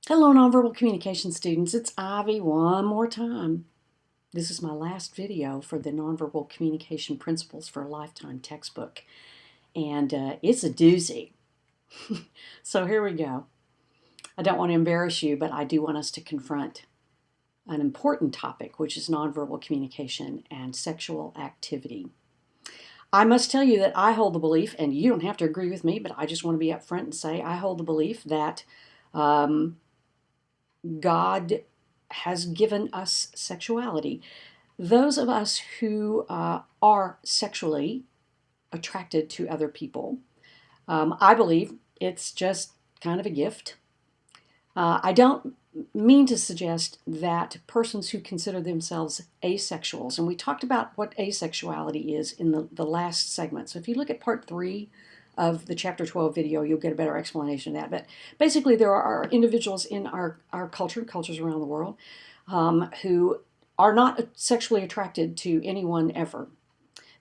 Hello, nonverbal communication students. It's Ivy one more time. This is my last video for the Nonverbal Communication Principles for a Lifetime textbook, and it's a doozy. So here we go. I don't want to embarrass you, but I do want us to confront an important topic, which is nonverbal communication and sexual activity. I must tell you that I hold the belief, and you don't have to agree with me, but I just want to be upfront and say I hold the belief that God has given us sexuality. Those of us who are sexually attracted to other people, I believe it's just kind of a gift. I don't mean to suggest that persons who consider themselves asexuals, and we talked about what asexuality is in the last segment. So if you look at part 3 of the chapter 12 video, you'll get a better explanation of that. But basically, there are individuals in our culture and cultures around the world who are not sexually attracted to anyone ever.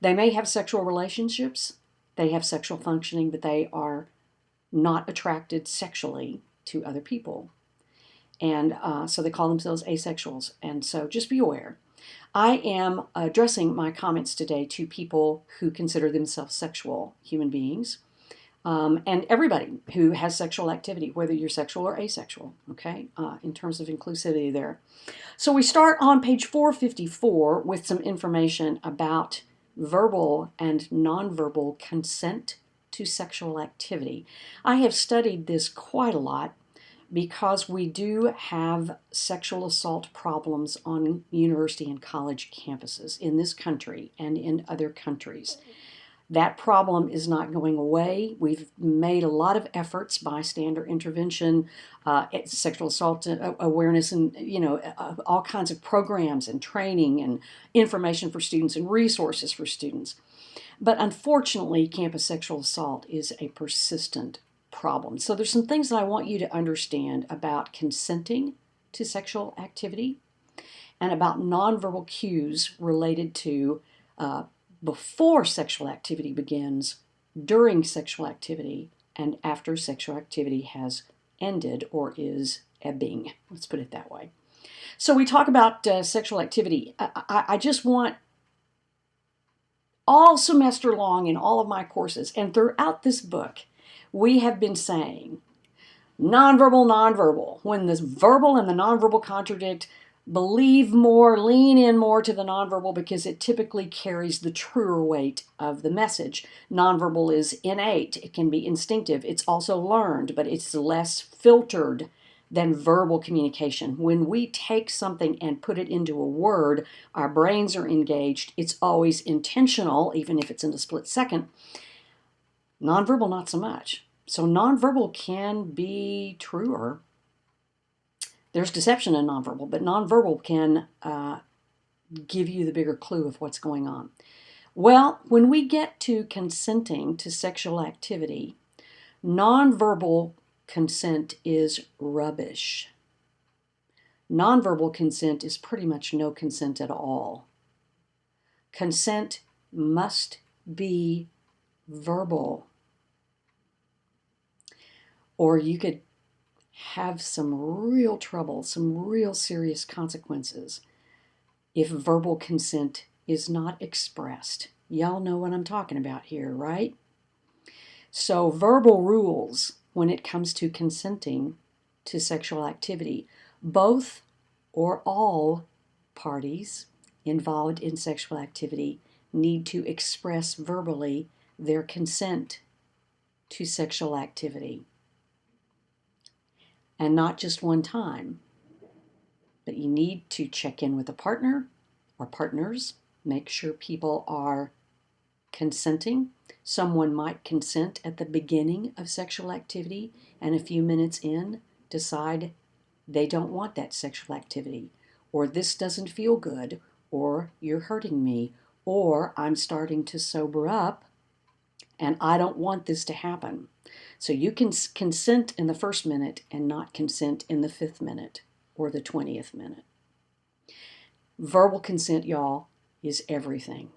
They may have sexual relationships, they have sexual functioning, but they are not attracted sexually to other people. And so they call themselves asexuals. And so just be aware. I am addressing my comments today to people who consider themselves sexual human beings. And everybody who has sexual activity, whether you're sexual or asexual, okay, in terms of inclusivity there. So we start on page 454 with some information about verbal and nonverbal consent to sexual activity. I have studied this quite a lot because we do have sexual assault problems on university and college campuses in this country and in other countries. That problem is not going away. We've made a lot of efforts, bystander intervention, sexual assault awareness, and all kinds of programs and training and information for students and resources for students. But unfortunately, campus sexual assault is a persistent problem. So there's some things that I want you to understand about consenting to sexual activity and about nonverbal cues related to before sexual activity begins, during sexual activity, and after sexual activity has ended or is ebbing. Let's put it that way. So we talk about sexual activity. I just want all semester long in all of my courses and throughout this book, we have been saying nonverbal, nonverbal. When the verbal and the nonverbal contradict, believe more, lean in more to the nonverbal because it typically carries the truer weight of the message. Nonverbal is innate, it can be instinctive, it's also learned, but it's less filtered than verbal communication. When we take something and put it into a word, our brains are engaged. It's always intentional, even if it's in a split second. Nonverbal, not so much. So nonverbal can be truer. There's deception in nonverbal, but nonverbal can give you the bigger clue of what's going on. Well, when we get to consenting to sexual activity, nonverbal consent is rubbish. Nonverbal consent is pretty much no consent at all. Consent must be verbal, or you could have some real trouble, some real serious consequences if verbal consent is not expressed. Y'all know what I'm talking about here, right? So verbal rules when it comes to consenting to sexual activity. Both or all parties involved in sexual activity need to express verbally their consent to sexual activity. And not just one time, but you need to check in with a partner or partners, make sure people are consenting. Someone might consent at the beginning of sexual activity and a few minutes in decide they don't want that sexual activity, or this doesn't feel good, or you're hurting me, or I'm starting to sober up and I don't want this to happen. So you can consent in the first minute and not consent in the 5th minute or the 20th minute. Verbal consent, y'all, is everything.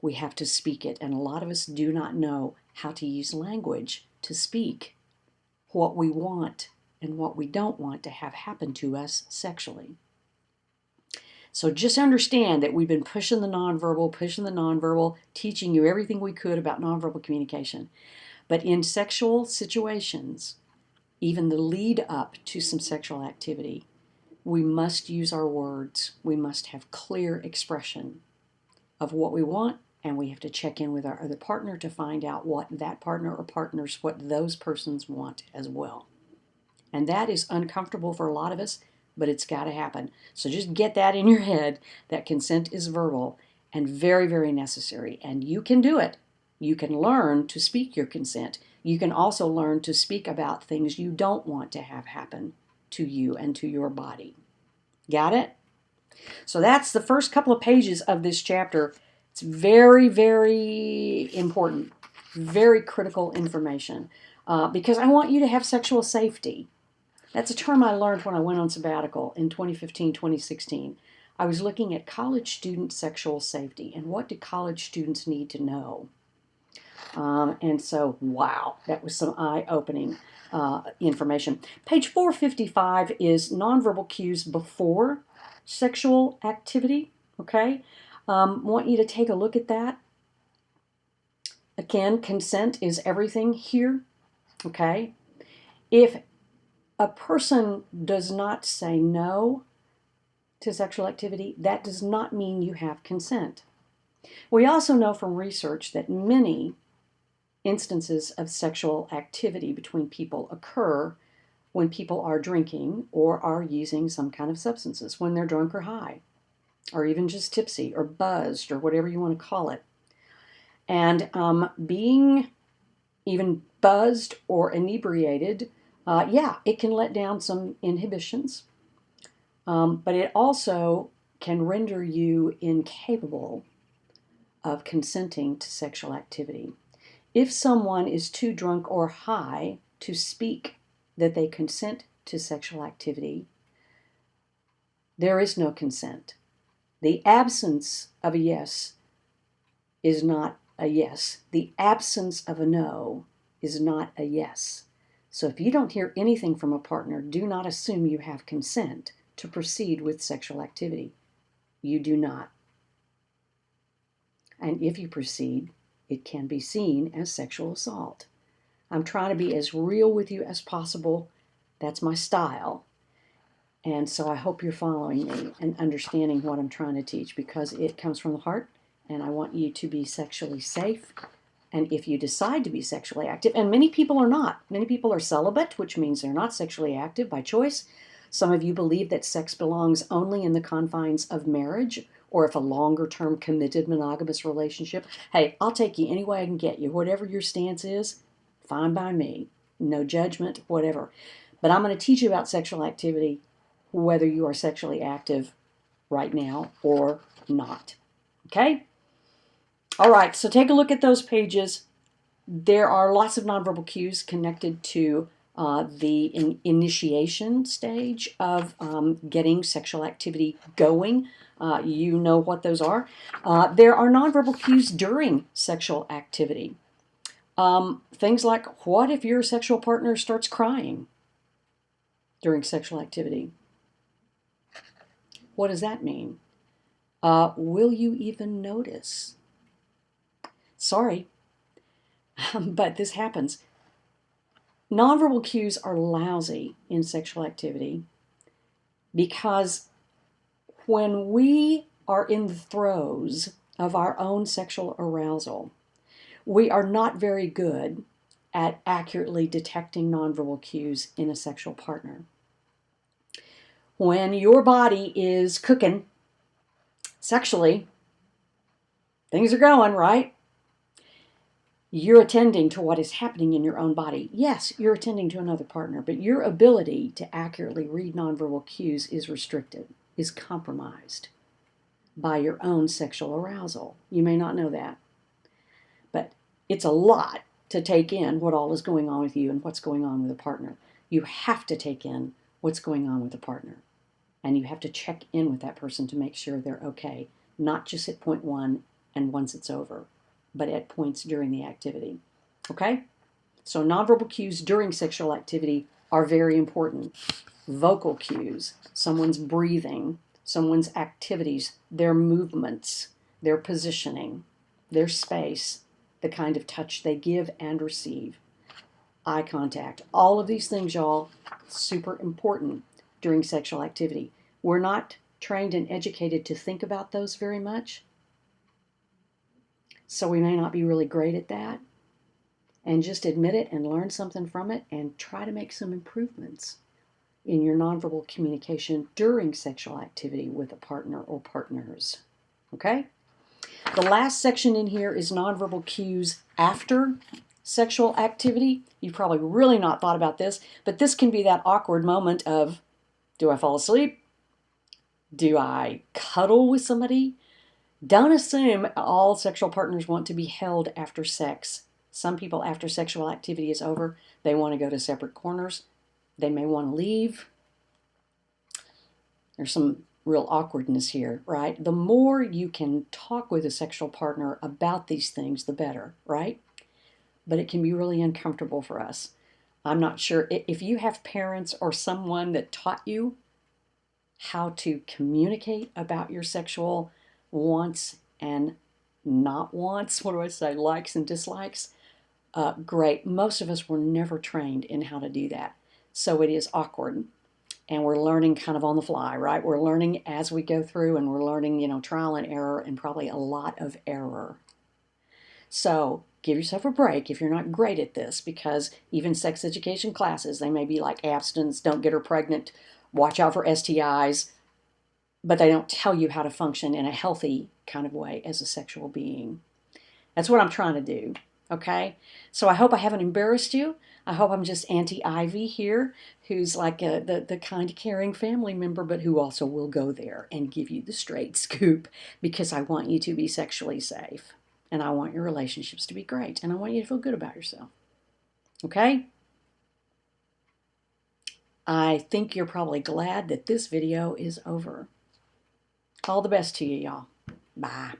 We have to speak it, and a lot of us do not know how to use language to speak what we want and what we don't want to have happen to us sexually. So just understand that we've been pushing the nonverbal, teaching you everything we could about nonverbal communication. But in sexual situations, even the lead up to some sexual activity, we must use our words. We must have clear expression of what we want, and we have to check in with our other partner to find out what that partner or partners, what those persons want as well. And that is uncomfortable for a lot of us, but it's got to happen. So just get that in your head, that consent is verbal and very, very necessary. And you can do it. You can learn to speak your consent. You can also learn to speak about things you don't want to have happen to you and to your body. Got it? So that's the first couple of pages of this chapter. It's very, very important, very critical information because I want you to have sexual safety. That's a term I learned when I went on sabbatical in 2015, 2016. I was looking at college student sexual safety and what do college students need to know. And so, wow, that was some eye-opening information. Page 455 is nonverbal cues before sexual activity, okay? Want you to take a look at that. Again, consent is everything here, okay? If a person does not say no to sexual activity, that does not mean you have consent. We also know from research that many instances of sexual activity between people occur when people are drinking or are using some kind of substances, when they're drunk or high, or even just tipsy or buzzed or whatever you want to call it. And being even buzzed or inebriated, it can let down some inhibitions, but it also can render you incapable of consenting to sexual activity. If someone is too drunk or high to speak that they consent to sexual activity, there is no consent. The absence of a yes is not a yes. The absence of a no is not a yes. So if you don't hear anything from a partner, do not assume you have consent to proceed with sexual activity. You do not. And if you proceed, it can be seen as sexual assault. I'm trying to be as real with you as possible. That's my style. And so I hope you're following me and understanding what I'm trying to teach because it comes from the heart and I want you to be sexually safe. And if you decide to be sexually active, and many people are not. Many people are celibate, which means they're not sexually active by choice. Some of you believe that sex belongs only in the confines of marriage or if a longer-term committed monogamous relationship. Hey, I'll take you any way I can get you. Whatever your stance is, fine by me. No judgment, whatever. But I'm going to teach you about sexual activity, whether you are sexually active right now or not. Okay? All right, so take a look at those pages. There are lots of nonverbal cues connected to the initiation stage of getting sexual activity going. You know what those are. There are nonverbal cues during sexual activity. Things like, what if your sexual partner starts crying during sexual activity? What does that mean? Will you even notice? Sorry, but this happens. Nonverbal cues are lousy in sexual activity because when we are in the throes of our own sexual arousal, we are not very good at accurately detecting nonverbal cues in a sexual partner. When your body is cooking sexually, things are going, right? You're attending to what is happening in your own body. Yes, you're attending to another partner, but your ability to accurately read nonverbal cues is restricted, is compromised by your own sexual arousal. You may not know that, but it's a lot to take in what all is going on with you and what's going on with a partner. You have to take in what's going on with a partner, and you have to check in with that person to make sure they're okay, not just at point one and once it's over, but at points during the activity. Okay? So nonverbal cues during sexual activity are very important. Vocal cues, someone's breathing, someone's activities, their movements, their positioning, their space, the kind of touch they give and receive, eye contact. All of these things, y'all, super important during sexual activity. We're not trained and educated to think about those very much, so we may not be really great at that. And just admit it and learn something from it and try to make some improvements in your nonverbal communication during sexual activity with a partner or partners. Okay? The last section in here is nonverbal cues after sexual activity. You've probably really not thought about this, but this can be that awkward moment of, do I fall asleep? Do I cuddle with somebody? Don't assume all sexual partners want to be held after sex. Some people, after sexual activity is over, they want to go to separate corners. They may want to leave. There's some real awkwardness here, right? The more you can talk with a sexual partner about these things, the better, right? But it can be really uncomfortable for us. I'm not sure if you have parents or someone that taught you how to communicate about your sexual wants and not wants, what do I say, likes and dislikes, great. Most of us were never trained in how to do that. So it is awkward. And we're learning kind of on the fly, right? We're learning as we go through, and we're learning, trial and error, and probably a lot of error. So give yourself a break if you're not great at this, because even sex education classes, they may be like abstinence, don't get her pregnant, watch out for STIs, but they don't tell you how to function in a healthy kind of way as a sexual being. That's what I'm trying to do, okay? So I hope I haven't embarrassed you. I hope I'm just Auntie Ivy here, who's like the kind, caring family member, but who also will go there and give you the straight scoop, because I want you to be sexually safe, and I want your relationships to be great, and I want you to feel good about yourself, okay? I think you're probably glad that this video is over. All the best to you, y'all. Bye.